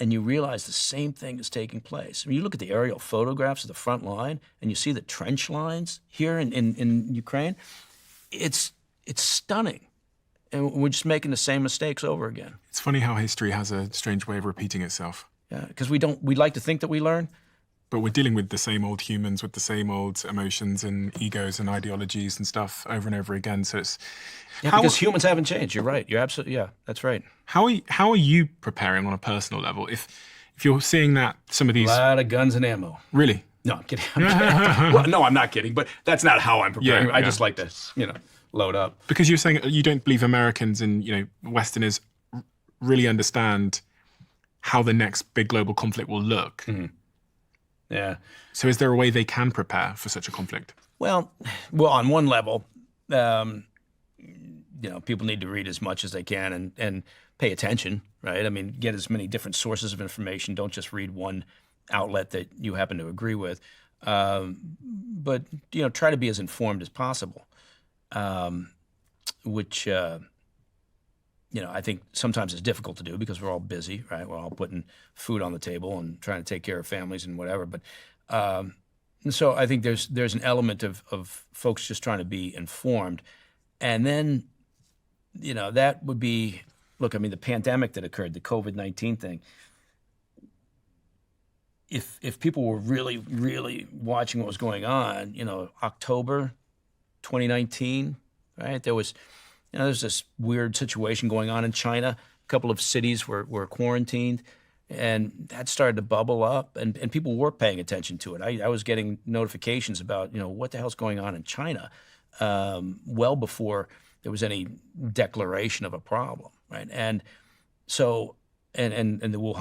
and you realize the same thing is taking place. I mean, you look at the aerial photographs of the front line, and you see the trench lines here in Ukraine. It's stunning. And we're just making the same mistakes over again. It's funny how history has a strange way of repeating itself. Yeah, because we'd like to think that we learn. But we're dealing with the same old humans with the same old emotions and egos and ideologies and stuff over and over again. So it's... because humans haven't changed. You're right. You're absolutely, yeah, that's right. How are you preparing on a personal level? If you're seeing that some of these... A lot of guns and ammo. Really? No, I'm kidding. Well, no, I'm not kidding, but that's not how I'm preparing. Yeah, I just like to, load up. Because you're saying you don't believe Americans and, Westerners really understand how the next big global conflict will look. Mm-hmm. Yeah. So is there a way they can prepare for such a conflict? Well, on one level, people need to read as much as they can and pay attention, right? I mean, get as many different sources of information. Don't just read one outlet that you happen to agree with. But try to be as informed as possible, which, I think sometimes it's difficult to do because we're all busy, right? We're all putting food on the table and trying to take care of families and whatever. But so I think there's an element of folks just trying to be informed. And then, that would be, look, I mean, the pandemic that occurred, the COVID-19 thing, if people were really, really watching what was going on, October 2019, right? There was this weird situation going on in China. A couple of cities were quarantined, and that started to bubble up, and people were paying attention to it. I was getting notifications about, what the hell's going on in China, well before there was any declaration of a problem, right? And so, and the Wuhan